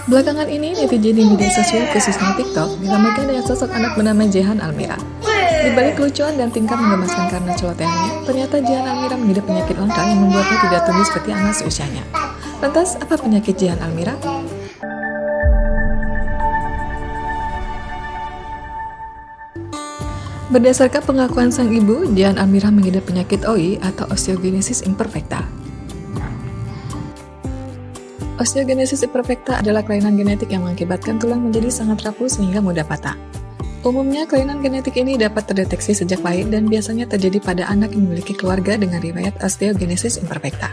Belakangan ini, netizen di media sosial khususnya TikTok diramaikan dengan sosok anak bernama Jehan Almira. Di balik kelucuan dan tingkah menggemaskan karena celotehannya, ternyata Jehan Almira mengidap penyakit langka yang membuatnya tidak tumbuh seperti anak seusianya. Lantas, apa penyakit Jehan Almira? Berdasarkan pengakuan sang ibu, Jehan Almira mengidap penyakit OI atau osteogenesis imperfecta. Osteogenesis imperfecta adalah kelainan genetik yang mengakibatkan tulang menjadi sangat rapuh sehingga mudah patah. Umumnya, kelainan genetik ini dapat terdeteksi sejak lahir dan biasanya terjadi pada anak yang memiliki keluarga dengan riwayat osteogenesis imperfecta.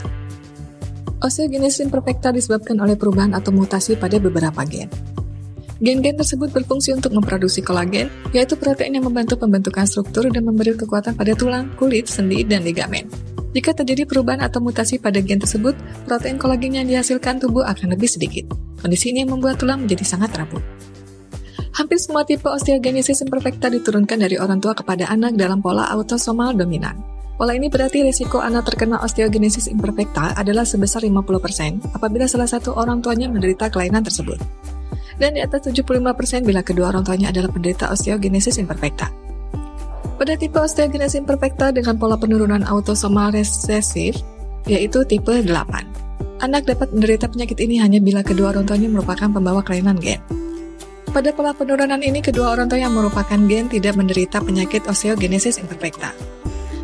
Osteogenesis imperfecta disebabkan oleh perubahan atau mutasi pada beberapa gen. Gen-gen tersebut berfungsi untuk memproduksi kolagen, yaitu protein yang membantu pembentukan struktur dan memberi kekuatan pada tulang, kulit, sendi, dan ligamen. Jika terjadi perubahan atau mutasi pada gen tersebut, protein kolagen yang dihasilkan tubuh akan lebih sedikit. Kondisi ini membuat tulang menjadi sangat rapuh. Hampir semua tipe osteogenesis imperfecta diturunkan dari orang tua kepada anak dalam pola autosomal dominan. Pola ini berarti risiko anak terkena osteogenesis imperfecta adalah sebesar 50% apabila salah satu orang tuanya menderita kelainan tersebut. Dan di atas 75% bila kedua orang tuanya adalah penderita osteogenesis imperfecta. Pada tipe osteogenesis imperfecta dengan pola penurunan autosomal resesif, yaitu tipe 8. Anak dapat menderita penyakit ini hanya bila kedua orang tuanya merupakan pembawa kelainan gen. Pada pola penurunan ini, kedua orang tua yang merupakan gen tidak menderita penyakit osteogenesis imperfecta.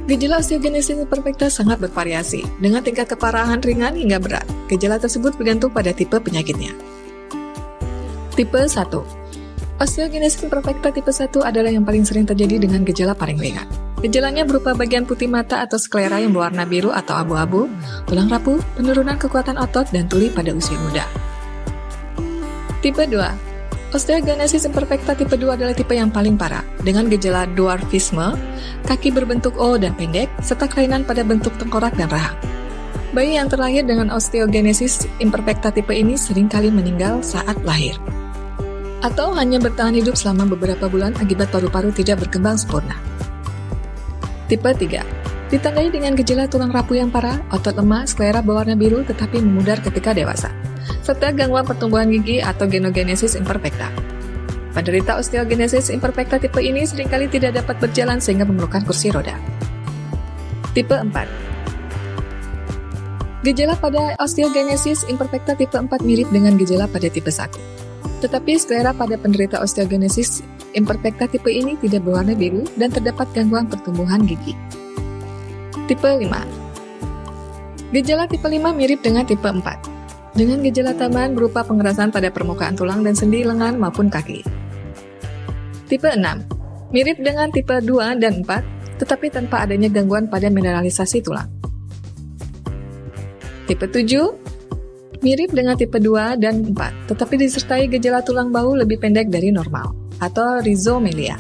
Gejala osteogenesis imperfecta sangat bervariasi, dengan tingkat keparahan ringan hingga berat. Gejala tersebut bergantung pada tipe penyakitnya. Tipe 1. Osteogenesis imperfecta tipe 1 adalah yang paling sering terjadi dengan gejala paling ringan. Gejalanya berupa bagian putih mata atau sklera yang berwarna biru atau abu-abu, tulang rapuh, penurunan kekuatan otot, dan tuli pada usia muda. Tipe 2. Osteogenesis imperfecta tipe 2 adalah tipe yang paling parah, dengan gejala dwarfisme, kaki berbentuk O dan pendek, serta kelainan pada bentuk tengkorak dan rahang. Bayi yang terlahir dengan osteogenesis imperfecta tipe ini seringkali meninggal saat lahir, atau hanya bertahan hidup selama beberapa bulan akibat paru-paru tidak berkembang sempurna. Tipe 3. Ditandai dengan gejala tulang rapuh yang parah, otot lemah, sklera berwarna biru tetapi memudar ketika dewasa, serta gangguan pertumbuhan gigi atau genogenesis imperfecta. Penderita osteogenesis imperfecta tipe ini seringkali tidak dapat berjalan sehingga memerlukan kursi roda. Tipe 4. Gejala pada osteogenesis imperfecta tipe 4 mirip dengan gejala pada tipe 1. Tetapi sklera pada penderita osteogenesis imperfecta tipe ini tidak berwarna biru dan terdapat gangguan pertumbuhan gigi. Tipe 5. Gejala tipe 5 mirip dengan tipe 4, dengan gejala tambahan berupa pengerasan pada permukaan tulang dan sendi lengan maupun kaki. Tipe 6. Mirip dengan tipe 2 dan 4, tetapi tanpa adanya gangguan pada mineralisasi tulang. Tipe 7 mirip dengan tipe 2 dan 4, tetapi disertai gejala tulang bahu lebih pendek dari normal, atau rhizomelia.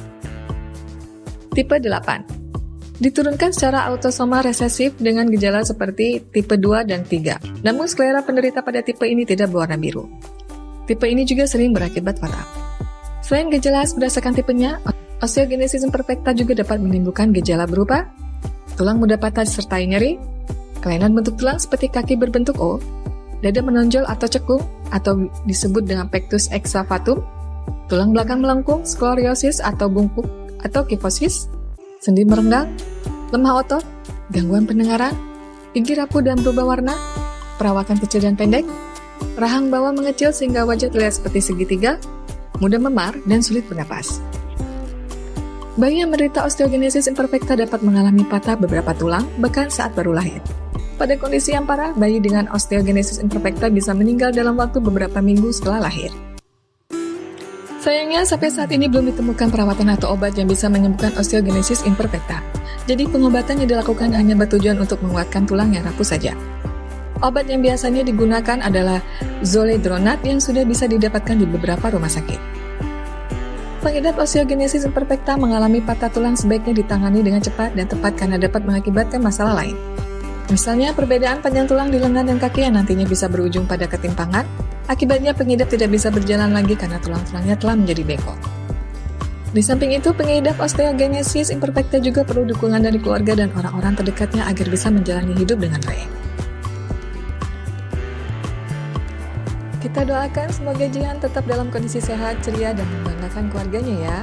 Tipe 8 diturunkan secara autosomal resesif dengan gejala seperti tipe 2 dan 3, namun sklera penderita pada tipe ini tidak berwarna biru. Tipe ini juga sering berakibat fatal. Selain gejala berdasarkan tipenya, osteogenesis imperfecta juga dapat menimbulkan gejala berupa tulang mudah patah disertai nyeri, kelainan bentuk tulang seperti kaki berbentuk O, dada menonjol atau cekung atau disebut dengan pectus excavatum, tulang belakang melengkung, skoliosis atau bungkuk atau kifosis, sendi merenggang, lemah otot, gangguan pendengaran, gigi rapuh dan berubah warna, perawakan kecil dan pendek, rahang bawah mengecil sehingga wajah terlihat seperti segitiga, mudah memar, dan sulit bernapas. Bayi yang menderita osteogenesis imperfecta dapat mengalami patah beberapa tulang bahkan saat baru lahir. Pada kondisi yang parah, bayi dengan osteogenesis imperfecta bisa meninggal dalam waktu beberapa minggu setelah lahir. Sayangnya, sampai saat ini belum ditemukan perawatan atau obat yang bisa menyembuhkan osteogenesis imperfecta. Jadi, pengobatan yang dilakukan hanya bertujuan untuk menguatkan tulang yang rapuh saja. Obat yang biasanya digunakan adalah zoledronat yang sudah bisa didapatkan di beberapa rumah sakit. Pengidap osteogenesis imperfecta mengalami patah tulang sebaiknya ditangani dengan cepat dan tepat karena dapat mengakibatkan masalah lain. Misalnya, perbedaan panjang tulang di lengan dan kaki yang nantinya bisa berujung pada ketimpangan, akibatnya pengidap tidak bisa berjalan lagi karena tulang-tulangnya telah menjadi bengkok. Di samping itu, pengidap osteogenesis imperfecta juga perlu dukungan dari keluarga dan orang-orang terdekatnya agar bisa menjalani hidup dengan baik. Kita doakan semoga Jihan tetap dalam kondisi sehat, ceria, dan membanggakan keluarganya ya.